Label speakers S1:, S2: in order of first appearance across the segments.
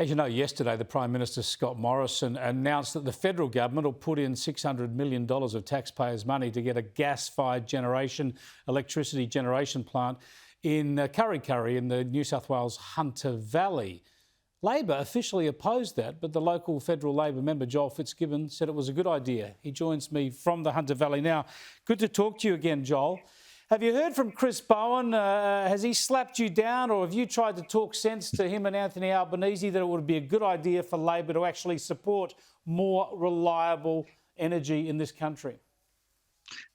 S1: As you know, yesterday the Prime Minister Scott Morrison announced that the federal government will put in $600 million of taxpayers' money to get a gas-fired electricity generation plant in Kurri Kurri in the New South Wales Hunter Valley. Labor officially opposed that, but the local federal Labor member Joel Fitzgibbon said it was a good idea. He joins me from the Hunter Valley now. Good to talk to you again, Joel. Have you heard from Chris Bowen? Has he slapped you down, or have you tried to talk sense to him and Anthony Albanese that it would be a good idea for Labor to actually support more reliable energy in this country?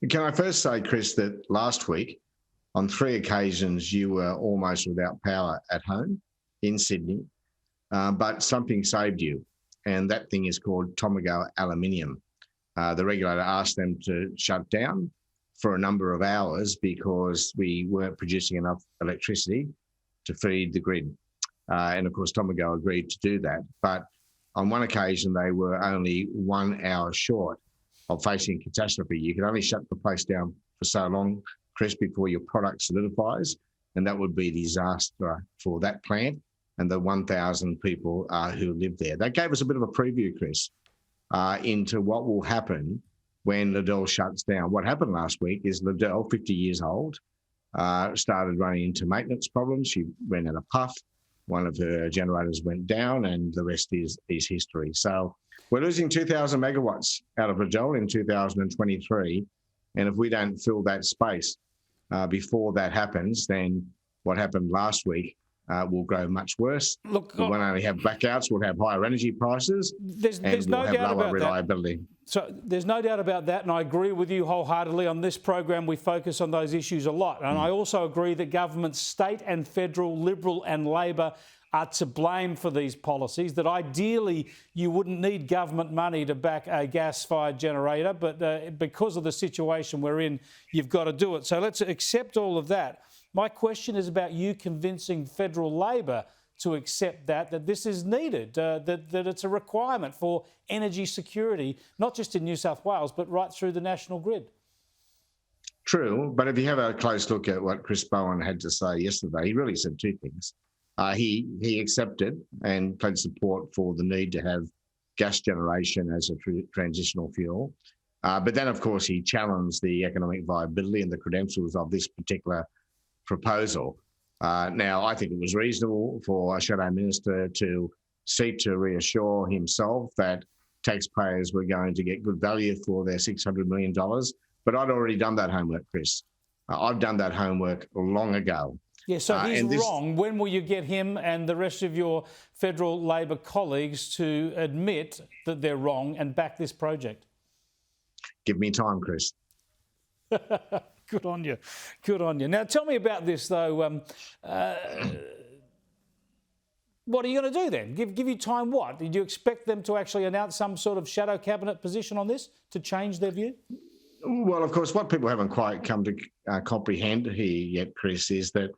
S2: Can I first say, Chris, that last week, on 3 occasions, you were almost without power at home in Sydney, but something saved you, and that thing is called Tomago Aluminium. The regulator asked them to shut down for a number of hours because we weren't producing enough electricity to feed the grid. And of course, Tomago agreed to do that. But on one occasion, they were only 1 hour short of facing catastrophe. You can only shut the place down for so long, Chris, before your product solidifies. And that would be a disaster for that plant and the 1,000 people who live there. That gave us a bit of a preview, Chris, into what will happen when Liddell shuts down. What happened last week is Liddell, 50 years old, started running into maintenance problems. She ran out of puff. One of her generators went down, and the rest is history. So we're losing 2,000 megawatts out of Liddell in 2023. And if we don't fill that space before that happens, then what happened last week will grow much worse. Look, we won't only have blackouts, we'll have higher energy prices,
S1: there's
S2: we'll
S1: no
S2: have
S1: doubt
S2: lower
S1: about
S2: reliability.
S1: That. So there's no doubt about that, and I agree with you wholeheartedly. On this program, we focus on those issues a lot. And I also agree that governments, state and federal, Liberal and Labor, are to blame for these policies, that ideally you wouldn't need government money to back a gas-fired generator, but because of the situation we're in, you've got to do it. So let's accept all of that. My question is about you convincing federal Labor to accept that this is needed, that it's a requirement for energy security, not just in New South Wales, but right through the national grid.
S2: True, but if you have a close look at what Chris Bowen had to say yesterday, he really said two things. He accepted and pledged support for the need to have gas generation as a transitional fuel. But then, of course, he challenged the economic viability and the credentials of this particular proposal. Now, I think it was reasonable for a shadow minister to seek to reassure himself that taxpayers were going to get good value for their $600 million. But I'd already done that homework, Chris. I've done that homework long ago.
S1: Yeah, so he's wrong. When will you get him and the rest of your federal Labor colleagues to admit that they're wrong and back this project?
S2: Give me time, Chris.
S1: Good on you. Good on you. Now, tell me about this, though. What are you going to do then? Give you time what? Did you expect them to actually announce some sort of shadow cabinet position on this to change their view?
S2: Well, of course, what people haven't quite come to comprehend here yet, Chris, is that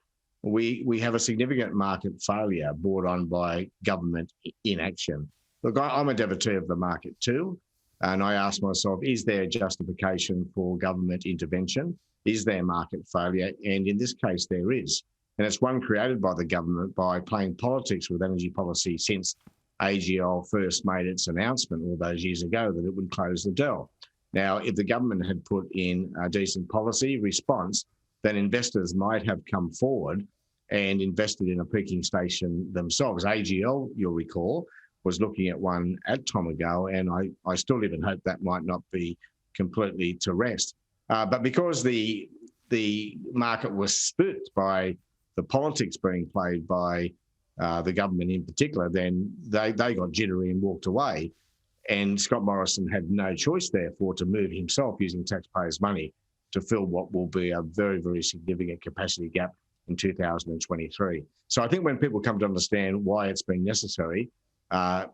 S2: we have a significant market failure brought on by government inaction. Look, I'm a devotee of the market too, and I ask myself, is there justification for government intervention? Is there market failure? And in this case, there is. And it's one created by the government by playing politics with energy policy since AGL first made its announcement all those years ago that it would close Liddell. Now, if the government had put in a decent policy response, then investors might have come forward and invested in a peaking station themselves. AGL, you'll recall, was looking at one at Tomago, and I still even hope that might not be completely to rest. But because the market was spooked by the politics being played by the government in particular, then they got jittery and walked away. And Scott Morrison had no choice, therefore, to move himself using taxpayers' money to fill what will be a very, very significant capacity gap in 2023. So I think when people come to understand why it's been necessary,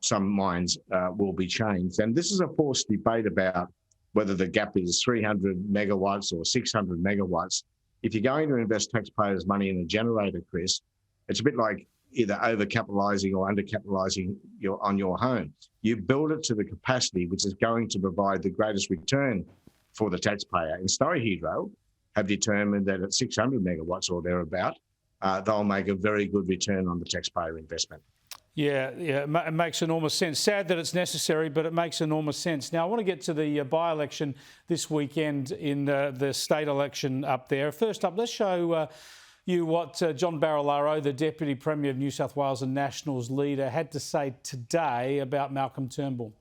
S2: some minds will be changed. And this is a forced debate about whether the gap is 300 megawatts or 600 megawatts. If you're going to invest taxpayers' money in a generator, Chris, it's a bit like either overcapitalising or undercapitalising on your home. You build it to the capacity which is going to provide the greatest return for the taxpayer. And Surrey Hydro have determined that at 600 megawatts or thereabout, they'll make a very good return on the taxpayer investment.
S1: Yeah, it makes enormous sense. Sad that it's necessary, but it makes enormous sense. Now, I want to get to the by-election this weekend in the state election up there. First up, let's show you what John Barilaro, the Deputy Premier of New South Wales and Nationals leader, had to say today about Malcolm Turnbull.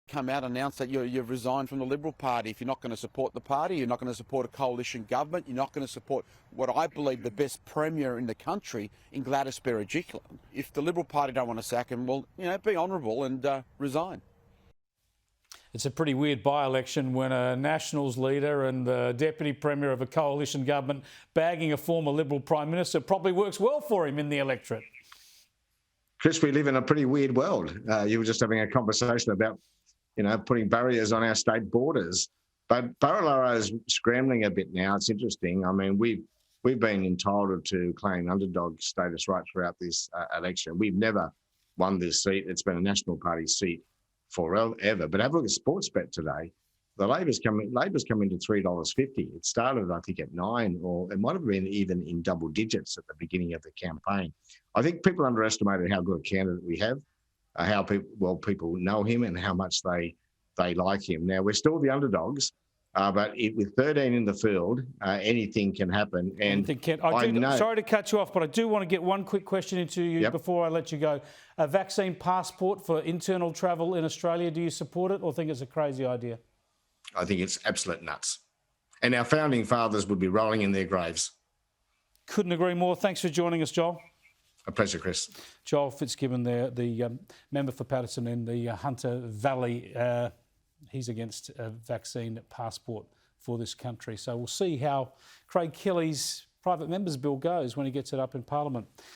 S3: Come out and announce that you've resigned from the Liberal Party. If you're not going to support the party, you're not going to support a coalition government, you're not going to support what I believe the best Premier in the country in Gladys Berejiklian. If the Liberal Party don't want to sack him, well, be honourable and resign.
S1: It's a pretty weird by-election when a Nationals leader and the Deputy Premier of a coalition government bagging a former Liberal Prime Minister probably works well for him in the electorate.
S2: Chris, we live in a pretty weird world. You were just having a conversation about putting barriers on our state borders. But Barilaro's scrambling a bit now. It's interesting. I mean, we've been entitled to claim underdog status right throughout this election. We've never won this seat. It's been a National Party seat forever. But have a look at Sportsbet today. The Labor's come into $3.50. It started, I think, at $9, or it might have been even in double digits at the beginning of the campaign. I think people underestimated how good a candidate we have. How people know him and how much they like him. Now, we're still the underdogs, but with 13 in the field, anything can happen. And
S1: sorry to cut you off, but I do want to get one quick question into you before I let you go. A vaccine passport for internal travel in Australia, do you support it or think it's a crazy idea?
S2: I think it's absolute nuts. And our founding fathers would be rolling in their graves.
S1: Couldn't agree more. Thanks for joining us, Joel.
S2: A pleasure, Chris.
S1: Joel Fitzgibbon there, the member for Patterson in the Hunter Valley. He's against a vaccine passport for this country. So we'll see how Craig Kelly's private members bill goes when he gets it up in Parliament.